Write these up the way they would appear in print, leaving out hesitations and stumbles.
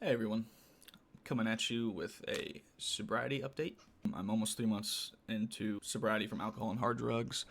Hey everyone, coming at you with a sobriety update. I'm almost 3 months into sobriety from alcohol and hard drugs.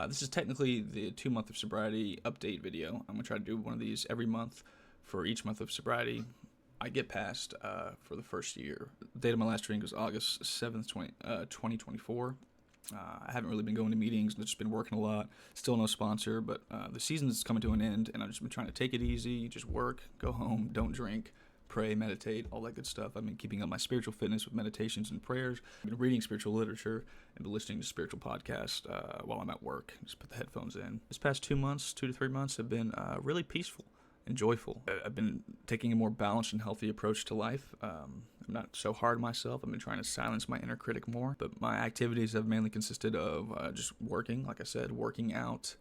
This is technically the 2 month of sobriety update video. I'm going to try to do one of these every month for each month of sobriety I get past for the first year. The date of my last drink was August 7th, 2024. I haven't really been going to meetings. I've just been working a lot. Still no sponsor, but the season is coming to an end, and I've just been trying to take it easy, just work, go home, don't drink, pray, meditate, all that good stuff. I've been keeping up my spiritual fitness with meditations and prayers. I've been reading spiritual literature and been listening to spiritual podcasts while I'm at work. Just put the headphones in. This past 2 months, 2 to 3 months, have been really peaceful and joyful. I've been taking a more balanced and healthy approach to life. I'm not so hard on myself. I've been trying to silence my inner critic more. But my activities have mainly consisted of just working, like I said, working out,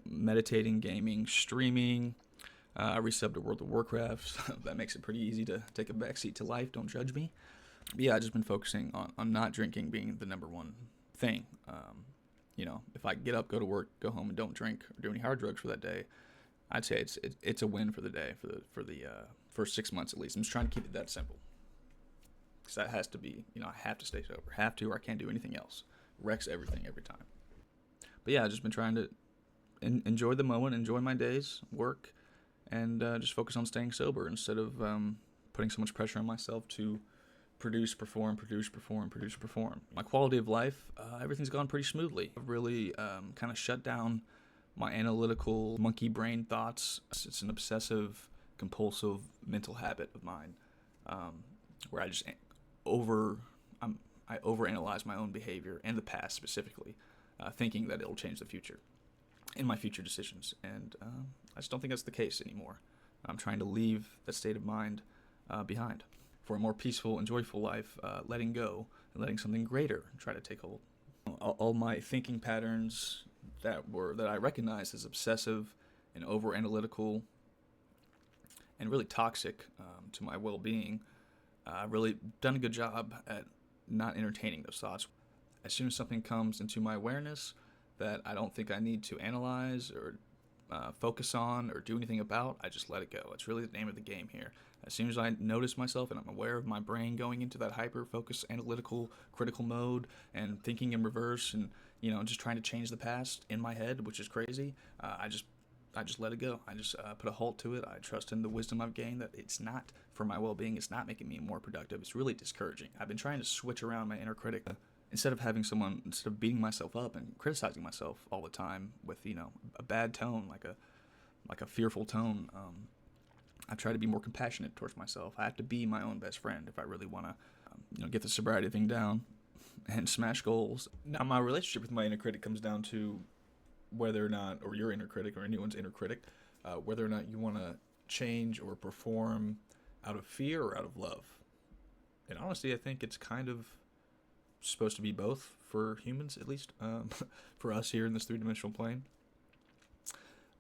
meditating, gaming, streaming. I resubbed to World of Warcraft. That makes it pretty easy to take a backseat to life. Don't judge me. But yeah, I've just been focusing on not drinking being the number one thing. If I get up, go to work, go home, and don't drink or do any hard drugs for that day, I'd say it's a win for the day, for the first 6 months at least. I'm just trying to keep it that simple. Because that has to be, I have to stay sober. Have to, or I can't do anything else. Wrecks everything every time. But yeah, I've just been trying to enjoy the moment, enjoy my days, work, and just focus on staying sober instead of putting so much pressure on myself to produce, perform. My quality of life, everything's gone pretty smoothly. I've really kind of shut down my analytical monkey brain thoughts. It's an obsessive, compulsive mental habit of mine where I just I overanalyze my own behavior and the past specifically, thinking that it'll change the future in my future decisions, and I just don't think that's the case anymore. I'm trying to leave that state of mind behind for a more peaceful and joyful life, letting go and letting something greater try to take hold. All my thinking patterns that I recognize as obsessive and over analytical and really toxic to my well-being, I've really done a good job at not entertaining those thoughts. As soon as something comes into my awareness that I don't think I need to analyze or focus on or do anything about, I just let it go. It's really the name of the game here. As soon as I notice myself and I'm aware of my brain going into that hyper-focused, analytical, critical mode and thinking in reverse and, just trying to change the past in my head, which is crazy, I just let it go. I just put a halt to it. I trust in the wisdom I've gained that it's not for my well-being. It's not making me more productive. It's really discouraging. I've been trying to switch around my inner critic. Instead of beating myself up and criticizing myself all the time with, a bad tone, like a fearful tone, I try to be more compassionate towards myself. I have to be my own best friend if I really want to, get the sobriety thing down and smash goals. Now, my relationship with my inner critic comes down to whether or not, or your inner critic or anyone's inner critic, whether or not you want to change or perform out of fear or out of love. And honestly, I think it's kind of supposed to be both for humans, at least for us here in this three-dimensional plane,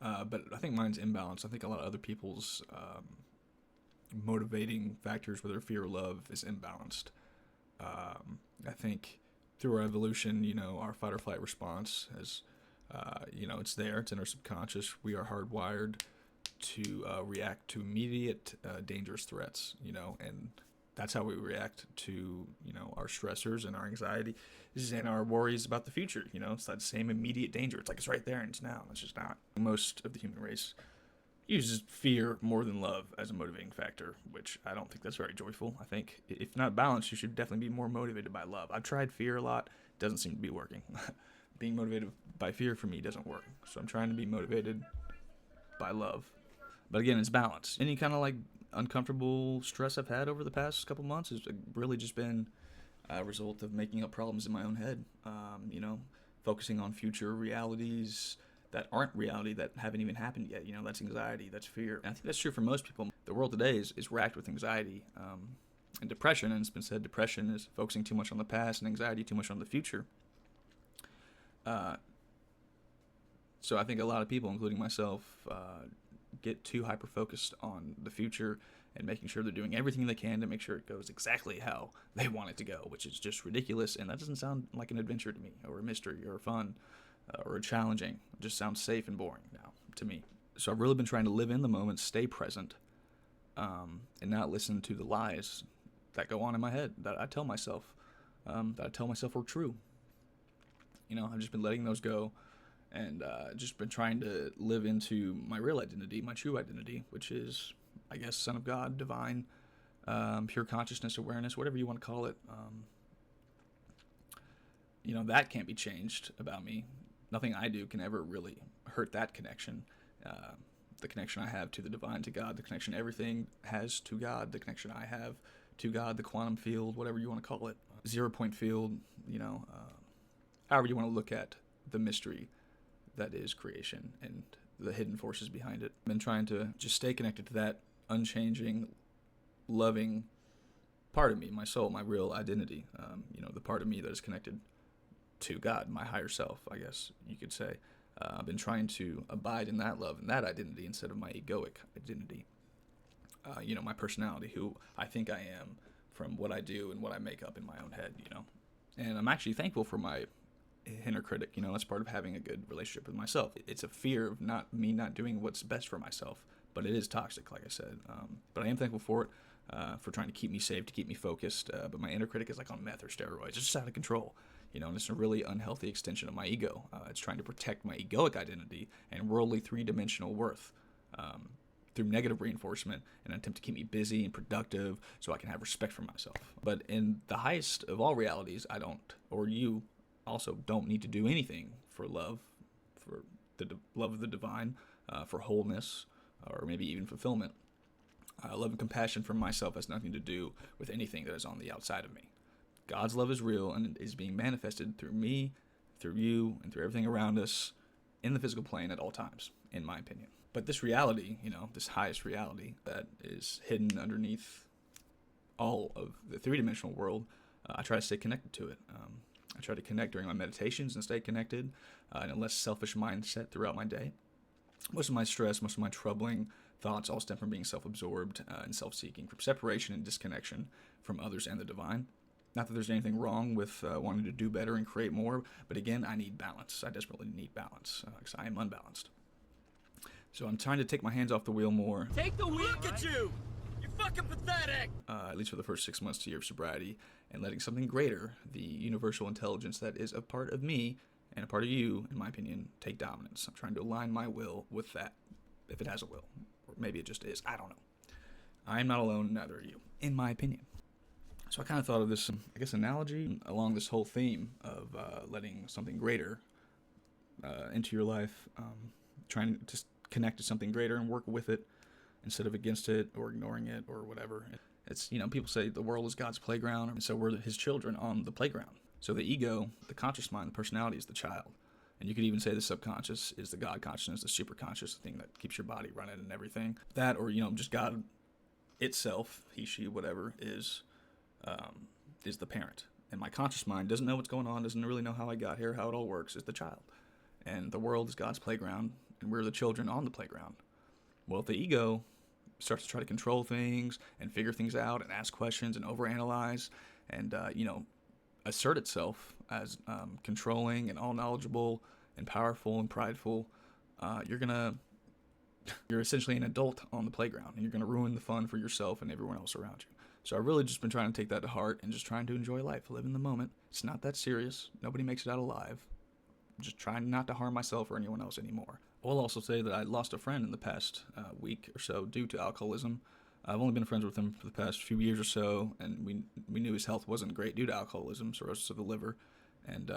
but I think mine's imbalanced. I think a lot of other people's motivating factors, whether fear or love, is imbalanced. I think through our evolution, our fight or flight response is it's there, it's in our subconscious. We are hardwired to react to immediate dangerous threats, and that's how we react to, our stressors and our anxiety and our worries about the future. It's that same immediate danger. It's like it's right there and it's now. It's just not. Most of the human race uses fear more than love as a motivating factor, which I don't think that's very joyful. I think if not balanced, you should definitely be more motivated by love. I've tried fear a lot. It doesn't seem to be working. Being motivated by fear for me doesn't work. So I'm trying to be motivated by love. But again, it's balance. Any kind of uncomfortable stress I've had over the past couple months has really just been a result of making up problems in my own head. Focusing on future realities that aren't reality, that haven't even happened yet. That's anxiety, that's fear. And I think that's true for most people. The world today is racked with anxiety and depression, and it's been said depression is focusing too much on the past and anxiety too much on the future. So I think a lot of people, including myself, get too hyper-focused on the future and making sure they're doing everything they can to make sure it goes exactly how they want it to go, which is just ridiculous, and that doesn't sound like an adventure to me, or a mystery, or fun, or challenging. It just sounds safe and boring now to me. So I've really been trying to live in the moment, stay present, and not listen to the lies that go on in my head that I tell myself are true. I've just been letting those go, and just been trying to live into my real identity, my true identity, which is, I guess, Son of God, divine, pure consciousness, awareness, whatever you want to call it. That can't be changed about me. Nothing I do can ever really hurt that connection. The connection I have to the divine, to God, the connection everything has to God, the connection I have to God, the quantum field, whatever you want to call it, 0-point field, however you want to look at the mystery that is creation and the hidden forces behind it. I've been trying to just stay connected to that unchanging, loving part of me, my soul, my real identity, the part of me that is connected to God, my higher self, I guess you could say. I've been trying to abide in that love and that identity instead of my egoic identity. My personality, who I think I am from what I do and what I make up in my own head, And I'm actually thankful for my inner critic. That's part of having a good relationship with myself. It's a fear of not doing what's best for myself, but it is toxic, like I said. But I am thankful for it, for trying to keep me safe, to keep me focused. But my inner critic is like on meth or steroids. It's just out of control. And it's a really unhealthy extension of my ego. It's trying to protect my egoic identity and worldly three-dimensional worth through negative reinforcement in an attempt to keep me busy and productive so I can have respect for myself. But in the highest of all realities, I don't, or you also don't need to do anything for love, for the love of the divine, for wholeness, or maybe even fulfillment. Love and compassion for myself has nothing to do with anything that is on the outside of me. God's love is real and is being manifested through me, through you, and through everything around us in the physical plane at all times, in my opinion. But this reality, this highest reality that is hidden underneath all of the three-dimensional world, I try to stay connected to it. I try to connect during my meditations and stay connected in a less selfish mindset throughout my day. Most of my stress, most of my troubling thoughts all stem from being self-absorbed and self-seeking, from separation and disconnection from others and the divine. Not that there's anything wrong with wanting to do better and create more, but again, I need balance. I desperately need balance because I am unbalanced. So I'm trying to take my hands off the wheel more. Take the wheel! Look at you! You're fucking pathetic! At least for the first 6 months to a year of sobriety, and letting something greater, the universal intelligence that is a part of me and a part of you, in my opinion, take dominance. I'm trying to align my will with that, if it has a will. Or maybe it just is. I don't know. I am not alone, neither are you, in my opinion. So I kind of thought of this, analogy along this whole theme of letting something greater into your life, trying to just connect to something greater and work with it instead of against it or ignoring it or whatever. It's, people say the world is God's playground, and so we're his children on the playground. So the ego, the conscious mind, the personality is the child. And you could even say the subconscious is the God consciousness, the superconscious, the thing that keeps your body running and everything. That, or, just God itself, he, she, whatever, is the parent. And my conscious mind doesn't know what's going on, doesn't really know how I got here, how it all works, is the child. And the world is God's playground, and we're the children on the playground. Well, if the ego starts to try to control things and figure things out and ask questions and overanalyze and, assert itself as controlling and all-knowledgeable and powerful and prideful, you're essentially an adult on the playground, and you're going to ruin the fun for yourself and everyone else around you. So I've really just been trying to take that to heart and just trying to enjoy life, live in the moment. It's not that serious. Nobody makes it out alive. I'm just trying not to harm myself or anyone else anymore. I will also say that I lost a friend in the past week or so due to alcoholism. I've only been friends with him for the past few years or so, and we knew his health wasn't great due to alcoholism, cirrhosis of the liver, and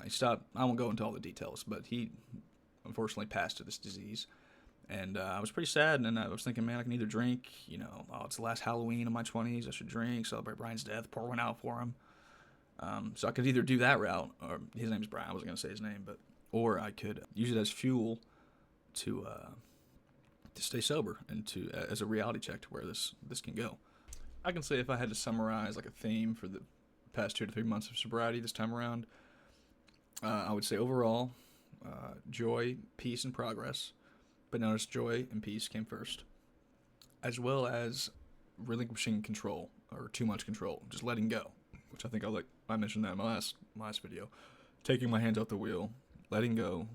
he stopped. I won't go into all the details, but he unfortunately passed to this disease. And I was pretty sad, and I was thinking, man, I can either drink, it's the last Halloween of my 20s, I should drink, celebrate Brian's death, pour one out for him. So I could either do that route, or his name's Brian, I wasn't going to say his name, or I could use it as fuel to stay sober and as a reality check to where this can go. I can say if I had to summarize like a theme for the past 2 to 3 months of sobriety this time around, I would say overall, joy, peace, and progress. But notice joy and peace came first, as well as relinquishing control, or too much control, just letting go, which I think I mentioned that in my last video. Taking my hands off the wheel, letting go,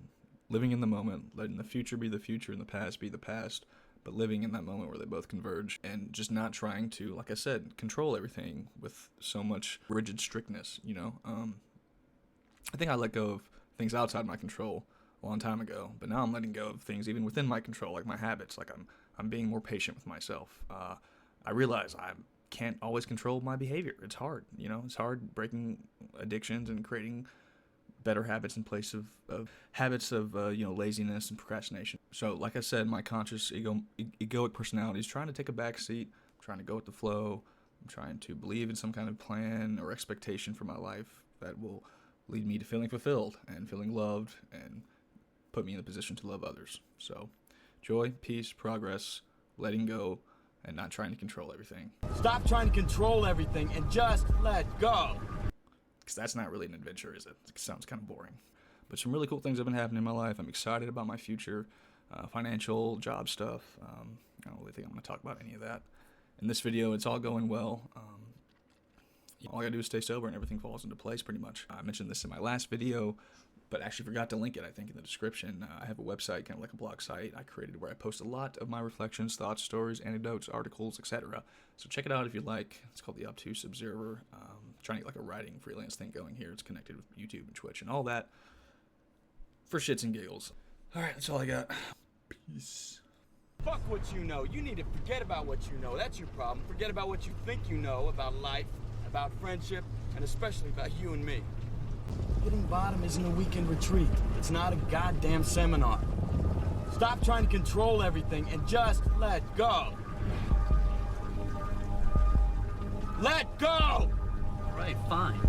living in the moment, letting the future be the future and the past be the past, but living in that moment where they both converge and just not trying to, like I said, control everything with so much rigid strictness, you know. I think I let go of things outside my control a long time ago, but now I'm letting go of things even within my control, like my habits. Like I'm being more patient with myself. I realize I can't always control my behavior. It's hard, you know. It's hard breaking addictions and creating better habits in place of habits of laziness and procrastination. So like I said, my conscious egoic personality is trying to take a back seat. I'm trying to go with the flow. I'm trying to believe in some kind of plan or expectation for my life that will lead me to feeling fulfilled and feeling loved and put me in a position to love others. So joy, peace, progress, letting go, and not trying to control everything. Stop trying to control everything and just let go. Because that's not really an adventure, is it? It sounds kind of boring. But some really cool things have been happening in my life. I'm excited about my future, financial, job stuff. I don't really think I'm going to talk about any of that. In this video, it's all going well. All I got to do is stay sober and everything falls into place pretty much. I mentioned this in my last video, but actually forgot to link it, I think, in the description. I have a website, kind of like a blog site I created where I post a lot of my reflections, thoughts, stories, anecdotes, articles, etc. So check it out if you like. It's called The Obtuse Observer. Trying to get like a writing freelance thing going here. It's connected with YouTube and Twitch and all that for shits and giggles. All right, that's all I got. Peace. Fuck what you know. You need to forget about what you know. That's your problem. Forget about what you think you know about life, about friendship, and especially about you and me. Hitting bottom isn't a weekend retreat. It's not a goddamn seminar. Stop trying to control everything and just let go. Let go! All right, fine.